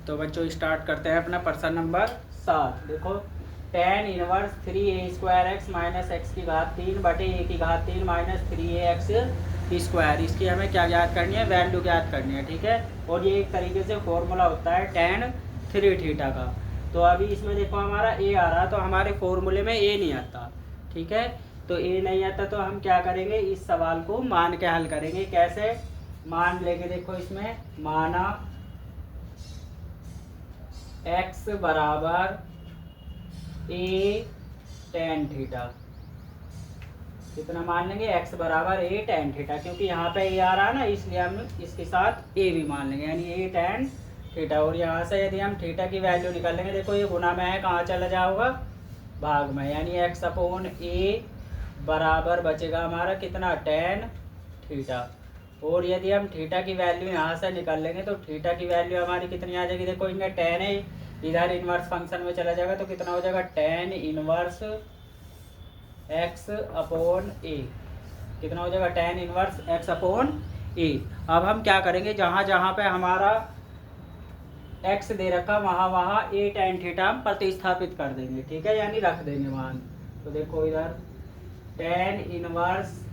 तो बच्चों स्टार्ट करते हैं अपना प्रश्न नंबर 7। देखो tan inverse 3a² minus x की घात 3 बटे ए की घात 3 माइनस 3ax²। इसकी हमें क्या ज्ञात करनी है, वैल्यू ज्ञात करनी है। ठीक है, और ये एक तरीके से फॉर्मूला होता है tan 3θ का। तो अभी इसमें देखो हमारा a आ रहा, तो हमारे फॉर्मूले में a नहीं आता। ठीक है, तो a नहीं आता तो हम क्या करेंगे, इस सवाल को मान के हल करेंगे। कैसे मान लेंगे, देखो इसमें माना x बराबर a tan थीटा। कितना मान लेंगे, x बराबर a tan थीटा, क्योंकि यहाँ पे a आ रहा है ना, इसलिए हम इसके साथ a भी मान लेंगे, यानी a tan थीटा। और यहाँ से यदि हम थीटा की वैल्यू निकाल लेंगे, देखो ये गुना में है, कहाँ चला जाएगा, भाग में, यानी x अपॉन a बराबर बचेगा हमारा कितना, tan थीटा। और यदि हम थीटा की वैल्यू यहाँ से निकाल लेंगे तो थीटा की वैल्यू हमारी कितनी आ जाएगी, देखो इनका tan है, इधर इन्वर्स फंक्शन में चला जाएगा तो कितना हो जाएगा, tan inverse x upon a। कितना हो जाएगा, tan inverse x upon a। अब हम क्या करेंगे, जहाँ जहाँ पे हमारा x दे रखा वहाँ वहाँ a tan थीटा हम प्रतिस्थापित कर देंगे। ठीक है, यानी रख देंगे मान। तो देखो इधर tan इनवर्स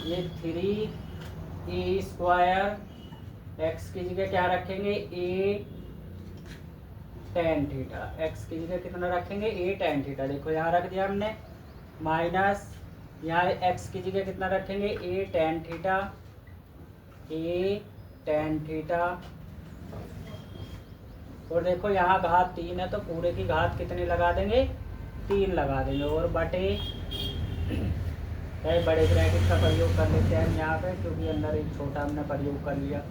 ये 3a² x की जगह क्या रखेंगे, a tan थीटा। x की जगह कितना रखेंगे, a tan थीटा। देखो यहाँ रख दिया हमने, माइनस यहाँ x की जगह कितना रखेंगे, a tan theta, a tan theta. और देखो यहाँ घात 3 है तो पूरे की घात कितनी लगा देंगे, 3 लगा देंगे। और बटे बड़े ब्रैकेट का प्रयोग कर लेते हैं यहाँ पे, क्योंकि अंदर एक छोटा हमने प्रयोग कर लिया।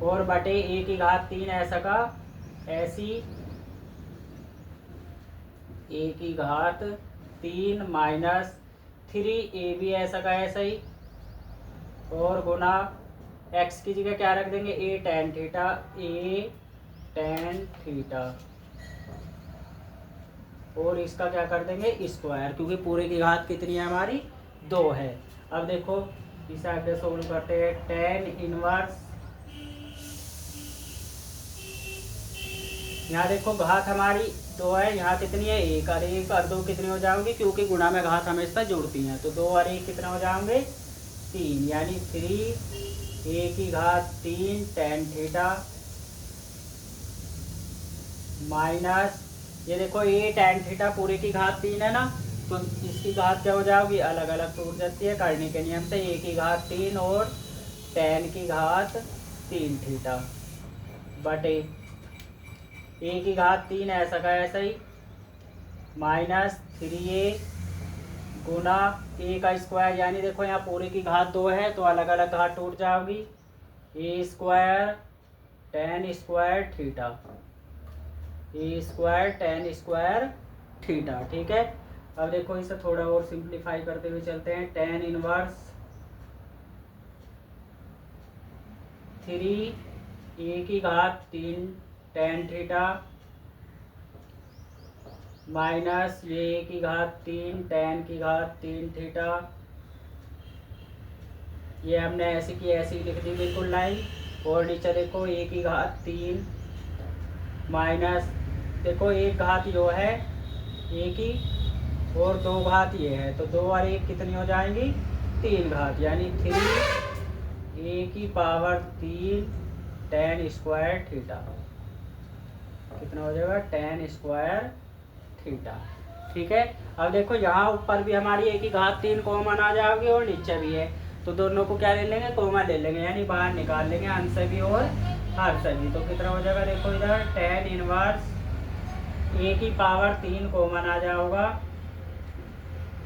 और बटे a की घात 3 ऐसा का ऐसी, a की घात 3 माइनस 3a भी ऐसा का ऐसा ही। और गुना x की जगह क्या रख देंगे, a tan theta, a tan theta. और इसका क्या कर देंगे, स्क्वायर, क्योंकि पूरे की घात कितनी है हमारी, 2 है। अब देखो इसे आगे सोल्व करते हैं। tan इनवर्स, यहाँ देखो घात हमारी 2 है, यहाँ कितनी है, 1 और 1 और 2 कितनी हो जाओगी, क्योंकि गुणा में घात हमेशा जुड़ती हैं। तो 2 और 1 कितने हो जाएंगे, 3, यानी 3a की घात 3 tan थीटा माइनस ये देखो a tan थीटा पूरे की घात 3 है ना, तो इसकी घात क्या हो जाएगी, अलग अलग टूट जाती है करने के नियम से। a की घात 3 और tan की घात 3 थीटा बटे a की घात 3 ऐसा का ऐसा ही, माइनस 3a गुना a का स्क्वायर, यानी देखो यहाँ पूरे की घात 2 है तो अलग अलग घात टूट जाओगी, a² tan square theta, a² tan square theta. ठीक है, अब देखो इसे थोड़ा और सिंप्लीफाई करते हुए चलते हैं। tan इनवर्स 3a की घात 3 tan थीटा माइनस ये a की घात 3 tan की घात 3 थीटा। ये हमने ऐसी की ऐसी लिख दी बिल्कुल लाइन। और नीचे देखो a की घात 3 माइनस देखो एक घात जो है a की और 2 घात ये है, तो 2 और 1 कितनी हो जाएंगी, 3 घात, यानी 3a की पावर 3 tan स्क्वायर थीटा। कितना हो जाएगा, tan स्क्वायर थीटा। ठीक है, अब देखो यहाँ ऊपर भी हमारी a की घात 3 कॉमन आ जाओगी और नीचे भी है, तो दोनों को क्या ले लेंगे, कॉमन ले लेंगे, यानी बाहर निकाल लेंगे अंश से भी और हर से भी। तो कितना हो जाएगा, देखो इधर tan इनवर्स a की पावर 3 कॉमन आ जाएगा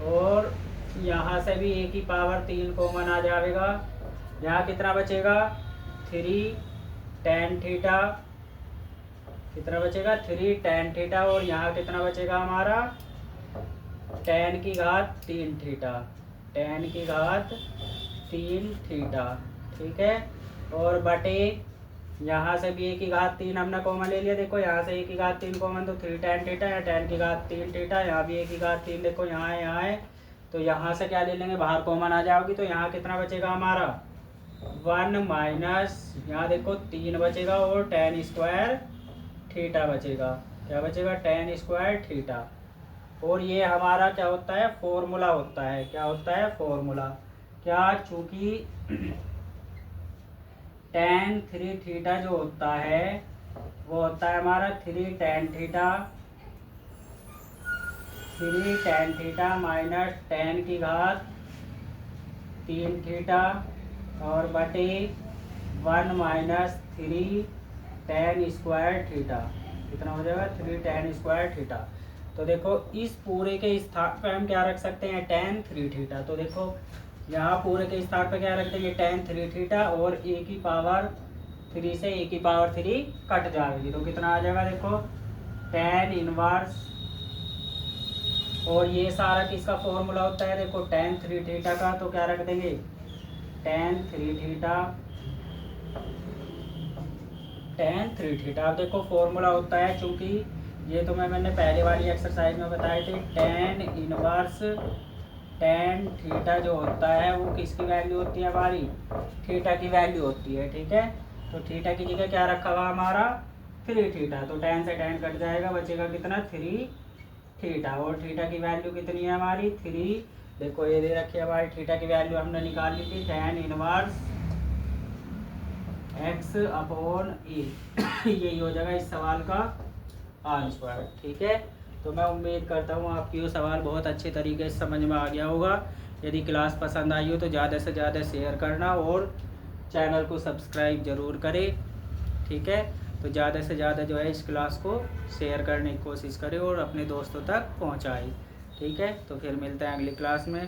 और यहाँ से भी a की पावर 3 कॉमन आ जाएगा। यहाँ कितना बचेगा, 3 tan थीटा, कितना बचेगा, 3 tan थीटा। और यहाँ कितना बचेगा हमारा, tan की घात 3 थीटा, tan की घात 3 थीटा। ठीक है, और बटे यहाँ से भी a की घात 3 हमने कॉमन ले लिया। देखो यहाँ से a की घात 3 कॉमन, तो 3 tan थीटा या tan की घात 3 थीटा। यहाँ भी a की घात 3 देखो यहाँ है, तो यहाँ से क्या ले लेंगे, बाहर कॉमन आ जाओगी, तो यहाँ कितना बचेगा हमारा, 1 माइनस, यहाँ देखो 3 बचेगा और tan स्क्वायर थीटा बचेगा। क्या बचेगा? tan square theta. और ये हमारा क्या होता है? फॉर्मूला होता है। क्या होता है? फॉर्मूला। क्या? चूंकि tan 3 थीटा जो होता है वो होता है हमारा 3 tan theta, 3 tan theta minus tan की घात 3 थीटा और बटे 1 माइनस 3 tan स्क्वायर थीटा। कितना हो जाएगा? 3 tan स्क्वायर थीटा। तो देखो इस पूरे के स्थान पे हम क्या रख सकते हैं? tan 3 theta. तो देखो यहाँ पूरे के स्थान पे क्या रख देंगे? tan 3 थीटा और a की पावर 3 से a की पावर 3 कट जाएगी। तो कितना आ जाएगा? देखो tan इनवर्स, और ये सारा किसका फॉर्मूला होता है? देखो tan 3 थीटा का। तो क्या रख देंगे? tan 3 theta, tan 3 theta. अब देखो फॉर्मूला होता है, चूंकि ये तो मैंने पहले वाली एक्सरसाइज में बताए थे, tan इनवर्स tan थीटा जो होता है वो किसकी वैल्यू होती है? हमारी थीटा की वैल्यू होती है। ठीक है, तो थीटा की जगह क्या रखा हुआ हमारा? 3 थीटा। तो tan से tan कट जाएगा, बचेगा कितना? 3 थीटा। और थीटा की वैल्यू कितनी है हमारी? 3। देखो ये दे रखी है हमारी थीटा की वैल्यू, हमने निकाल ली थी tan इनवर्स x अपॉन ए। यही हो जाएगा इस सवाल का आंसर। ठीक है, तो मैं उम्मीद करता हूँ आपकी वो सवाल बहुत अच्छे तरीके से समझ में आ गया होगा। यदि क्लास पसंद आई हो तो ज़्यादा से ज़्यादा शेयर करना और चैनल को सब्सक्राइब ज़रूर करें। ठीक है, तो ज़्यादा से ज़्यादा जो है इस क्लास को शेयर करने की कोशिश करें और अपने दोस्तों तक पहुँचाएँ। ठीक है, तो फिर मिलते हैं अगली क्लास में।